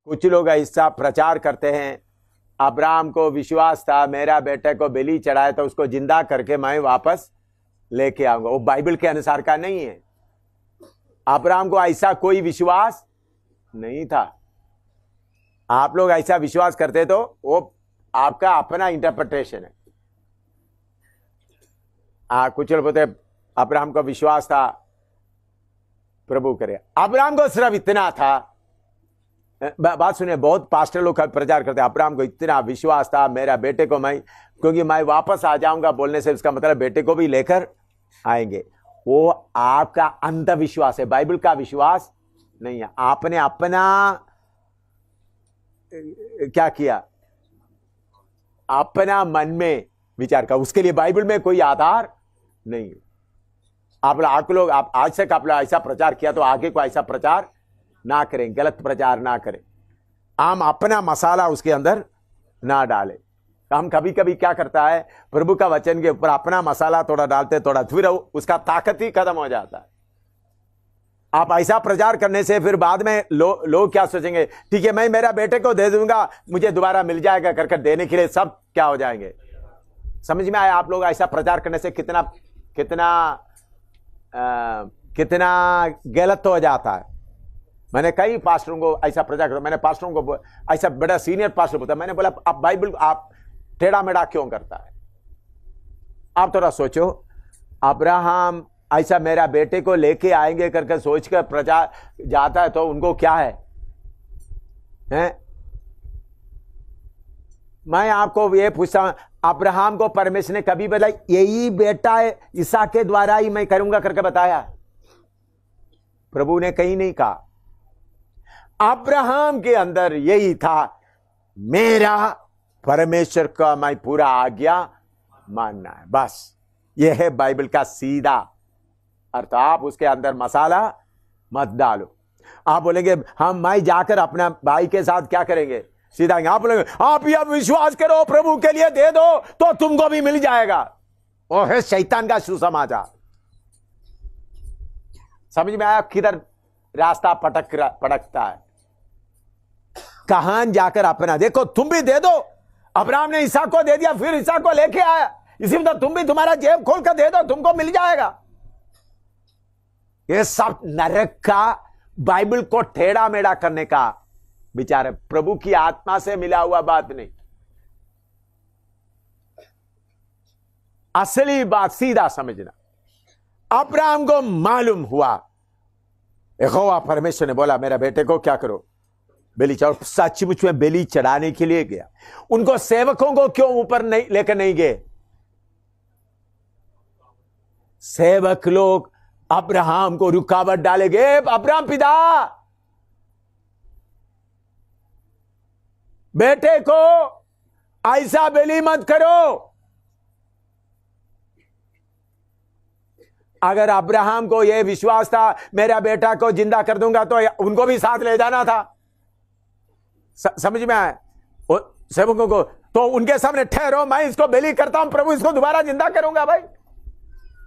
कुछ लोग ऐसा प्रचार करते हैं, अब्राहम को विश्वास था मेरा बेटे को बलि चढ़ाए तो उसको जिंदा करके मैं वापस लेके आऊंगा। वो बाइबल के अनुसार का नहीं है। अब्राहम को ऐसा कोई विश्वास नहीं था। आप लोग ऐसा विश्वास करते तो वो आपका अपना इंटरप्रिटेशन है। कुछ लोग बोलते अब्राहम को विश्वास था, प्रभु करे। अब्राहम को सिर्फ इतना था, बात सुनिए, बहुत पास्टर लोग प्रचार करते हैं अब्राहम को इतना विश्वास था मेरा बेटे को क्योंकि मैं वापस आ जाऊंगा बोलने से उसका मतलब बेटे को भी लेकर आएंगे। वो आपका अंधविश्वास है, बाइबल का विश्वास नहीं है। आपने अपना क्या किया, अपना मन में विचार का, उसके लिए बाइबल में कोई आधार नहीं है। आप लोग आज तक आप लोग ऐसा प्रचार किया तो आगे को ऐसा प्रचार ना करें, गलत प्रचार ना करें। हम अपना मसाला उसके अंदर ना डालें। हम कभी कभी क्या करता है, प्रभु का वचन के ऊपर अपना मसाला थोड़ा डालते, थोड़ा फिर उसका ताकत ही खत्म हो जाता है। आप ऐसा प्रचार करने से फिर बाद में लोग क्या सोचेंगे, ठीक है मैं मेरा बेटे को दे दूंगा, मुझे दोबारा मिल जाएगा करके देने के लिए सब क्या हो जाएंगे। समझ में आया? आप लोग ऐसा प्रचार करने से कितना कितना कितना गलत हो जाता है। मैंने कई पास्टरों को ऐसा प्रचार किया, मैंने पास्टरों को ऐसा बड़ा सीनियर पास्टर बोला, मैंने बोला आप बाइबल आप टेढ़ा मेढ़ा क्यों करता है? आप थोड़ा सोचो, अब्राहम ऐसा मेरा बेटे को लेके आएंगे करके सोच कर प्रचार जाता है तो उनको क्या है? मैं आपको ये पूछता हूं, अब्राहम को परमेश्वर ने कभी बोला यही बेटा है इसहाक के द्वारा ही मैं करूंगा करके बताया? प्रभु ने कहीं नहीं कहा। अब्राहम के अंदर यही था, मेरा परमेश्वर का मैं पूरा आज्ञा मानना है, बस यह है बाइबल का सीधा अर्थ। आप उसके अंदर मसाला मत डालो। आप बोलेंगे हम मैं जाकर अपना भाई के साथ क्या करेंगे, सीधा आप बोलेंगे आप यह विश्वास करो प्रभु के लिए दे दो तो तुमको भी मिल जाएगा। वो है शैतान का सुसमाचार। समझ में आया किधर रास्ता पटकता है? कहां जाकर अपना देखो, तुम भी दे दो। अब्राहम ने इसहाक को दे दिया, फिर इसहाक को लेके आया, इसी में तुम भी तुम्हारा जेब खोल कर दे दो, तुमको मिल जाएगा। ये सब नरक का, बाइबल को टेढ़ा मेढ़ा करने का विचार है, प्रभु की आत्मा से मिला हुआ बात नहीं। असली बात सीधा समझना। अब्राहम को मालूम हुआ, यहोवा परमेश्वर ने बोला मेरा बेटे को क्या करो, बलि चढ़ाओ। सचमुच में बलि चढ़ाने के लिए गया। उनको सेवकों को क्यों ऊपर नहीं लेकर नहीं गए? सेवक लोग अब्राहम को रुकावट डालेंगे, अब्राहम पिता बेटे को ऐसा बलि मत करो। अगर अब्राहम को यह विश्वास था मेरा बेटा को जिंदा कर दूंगा तो उनको भी साथ ले जाना था। समझ में आया? सेवकों को तो उनके सामने ठहरो, मैं इसको बलि करता हूं, प्रभु इसको दोबारा जिंदा करूंगा। भाई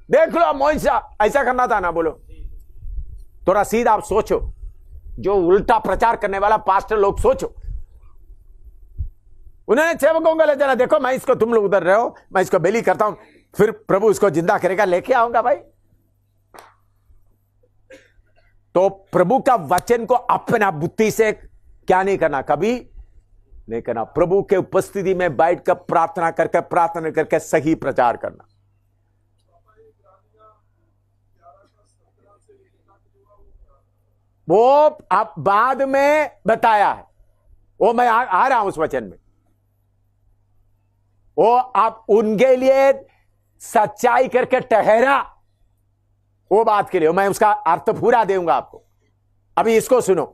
देख लो मोइसा, ऐसा करना था ना? बोलो थोड़ा सीधा आप सोचो, जो उल्टा प्रचार करने वाला पास्टर लोग सोचो। उन्होंने सेवकों को ले जाना, देखो मैं इसको, तुम लोग उधर रहो, मैं इसको बलि करता हूं, फिर प्रभु इसको जिंदा करेगा, लेके आऊंगा। भाई तो प्रभु का वचन को अपना बुद्धि से क्या नहीं करना, कभी नहीं करना। प्रभु के उपस्थिति में बैठकर प्रार्थना करके सही प्रचार करना। वो आप बाद में बताया है, वो मैं आ रहा हूं उस वचन में। वो आप उनके लिए सच्चाई करके ठहरा, वो बात के लिए मैं उसका अर्थ पूरा दूंगा आपको। अभी इसको सुनो।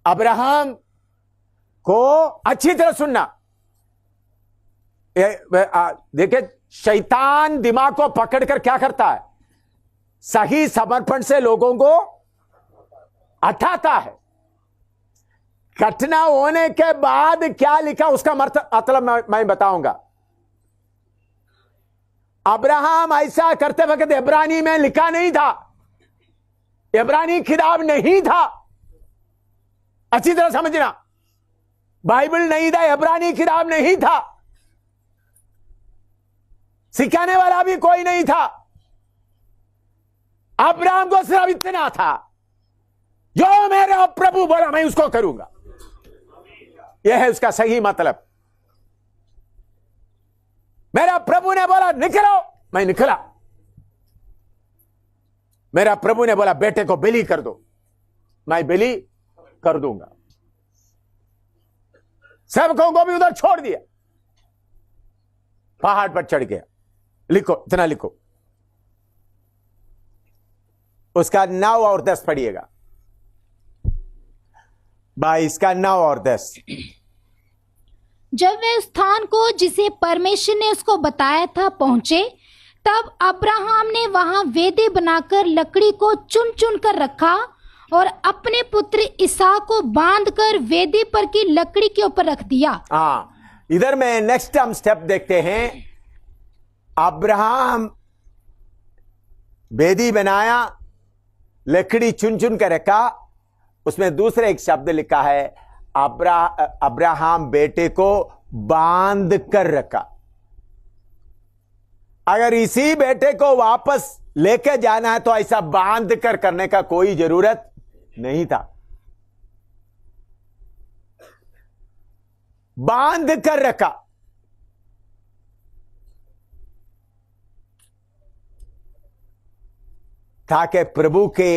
अब्राहम को अच्छी तरह सुनना। देखिए शैतान दिमाग को पकड़कर क्या करता है, सही समर्पण से लोगों को हटाता है। घटना होने के बाद क्या लिखा उसका मतलब मैं बताऊंगा। अब्राहम ऐसा करते वक्त इब्रानी में लिखा नहीं था, इब्रानी किताब नहीं था। अच्छी तरह समझना, बाइबल नहीं था, इब्रानी किताब नहीं था, सिखाने वाला भी कोई नहीं था। अब्राहम को सिर्फ इतना था, जो मेरा प्रभु बोला मैं उसको करूंगा। यह है उसका सही मतलब। मेरा प्रभु ने बोला निकलो, मैं निकला। मेरा प्रभु ने बोला बेटे को बलि कर दो, मैं बलि कर दूंगा। सेवकों को भी उधर छोड़ दिया, पहाड़ पर चढ़ गया। लिखो, इतना लिखो। उसका 9 और 10 पढ़िएगा। 22 का 9 और 10। जब वे स्थान को जिसे परमेश्वर ने उसको बताया था पहुंचे, तब अब्राहम ने वहां वेदी बनाकर लकड़ी को चुन चुन कर रखा और अपने पुत्र इसहाक को बांधकर वेदी पर की लकड़ी के ऊपर रख दिया। इधर में नेक्स्ट हम स्टेप देखते हैं। अब्राहम वेदी बनाया, लकड़ी चुन चुन कर रखा। उसमें दूसरे एक शब्द लिखा है, अब्राहम बेटे को बांध कर रखा। अगर इसी बेटे को वापस लेके जाना है तो ऐसा बांध कर करने का कोई जरूरत नहीं था। बांध कर रखा। ताकि प्रभु के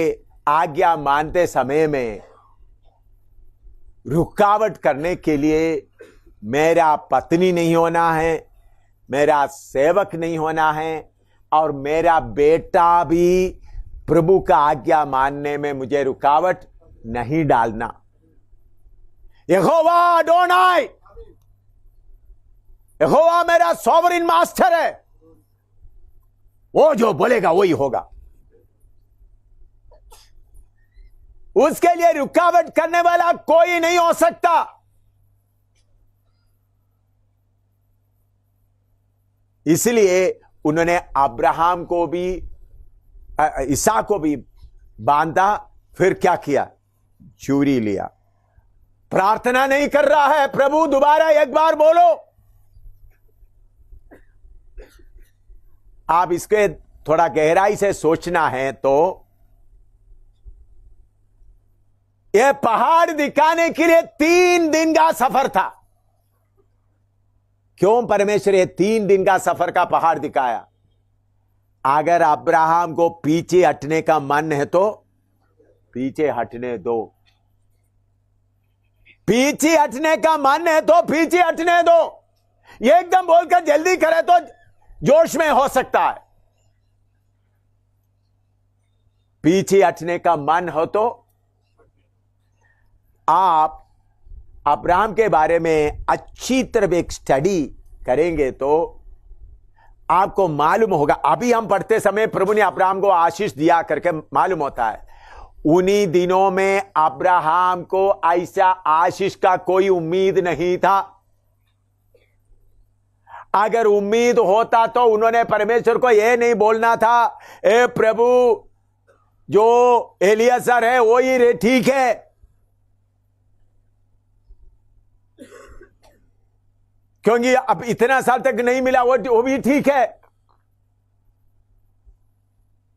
आज्ञा मानते समय में रुकावट करने के लिए मेरा पत्नी नहीं होना है, मेरा सेवक नहीं होना है, और मेरा बेटा भी प्रभु का आज्ञा मानने में मुझे रुकावट नहीं डालना। यहोवा अडोनाई, यहोवा मेरा सॉवरेन मास्टर है, वो जो बोलेगा वही होगा। उसके लिए रुकावट करने वाला कोई नहीं हो सकता। इसलिए उन्होंने अब्राहम को भी, इसहाक को भी बांधा। फिर क्या किया? चूरी लिया। प्रार्थना नहीं कर रहा है, प्रभु दोबारा एक बार बोलो। आप इसके थोड़ा गहराई से सोचना है तो यह पहाड़ दिखाने के लिए 3 दिन का सफर था। क्यों परमेश्वर ये 3 दिन का सफर का पहाड़ दिखाया? अगर अब्राहम को पीछे हटने का मन है तो पीछे हटने दो। पीछे हटने का मन है तो पीछे हटने दो। ये एकदम बोलकर जल्दी करे तो जोश में हो सकता है। पीछे हटने का मन हो तो आप अब्राहम के बारे में अच्छी तरह एक स्टडी करेंगे तो आपको मालूम होगा। अभी हम पढ़ते समय प्रभु ने अब्राहम को आशीष दिया करके मालूम होता है। उन्हीं दिनों में अब्राहम को ऐसा आशीष का कोई उम्मीद नहीं था। अगर उम्मीद होता तो उन्होंने परमेश्वर को यह नहीं बोलना था, ए प्रभु जो एलियाजर है वो ही ठीक है। क्योंकि अब इतना साल तक नहीं मिला, वो भी ठीक है।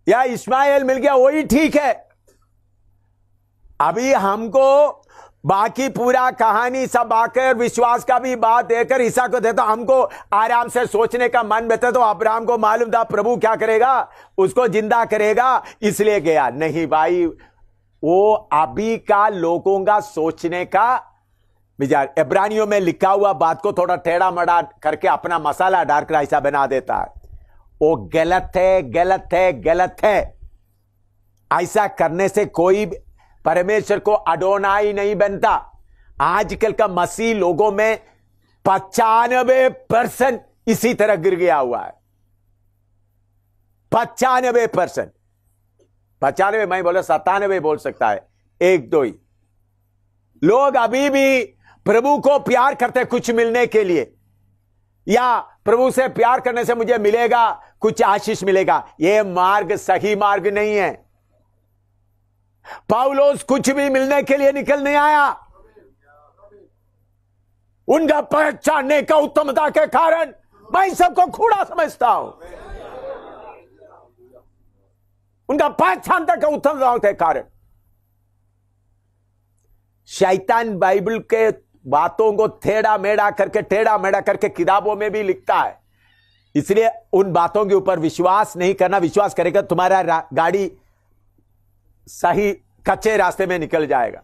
या इस्माइल मिल गया, वो ही ठीक है। अभी हमको बाकी पूरा कहानी सब आकर विश्वास का भी बात देकर ईसा को देता, हमको आराम से सोचने का मन बता। तो अब्राहम को मालूम था प्रभु क्या करेगा, उसको जिंदा करेगा, इसलिए गया। नहीं भाई, वो अभी का लोगों का सोचने का विचार। इब्रानियों में लिखा हुआ बात को थोड़ा टेढ़ा मड़ा करके अपना मसाला डालकर ऐसा बना देता है। वो गलत है, गलत है, गलत है। ऐसा करने से कोई परमेश्वर को अडोनाई नहीं बनता। आजकल का मसीह लोगों में 95% इसी तरह गिर गया हुआ है। 95%, 95 मैं बोला 97 बोल सकता है, 1-2 ही लोग अभी भी प्रभु को प्यार करते कुछ मिलने के लिए, या प्रभु से प्यार करने से मुझे मिलेगा कुछ आशीष मिलेगा। यह मार्ग सही मार्ग नहीं है। पौलुस कुछ भी मिलने के लिए निकल नहीं आया। उनका पहचानने का उत्तमता के कारण मैं सबको खूड़ा समझता हूं। उनका पहचानने का उत्तमता के कारण। शैतान बाइबल के बातों को टेढ़ा मेढ़ा करके किताबों में भी लिखता है, इसलिए उन बातों के ऊपर विश्वास नहीं करना। विश्वास करेगा तुम्हारा गाड़ी सही कच्चे रास्ते में निकल जाएगा।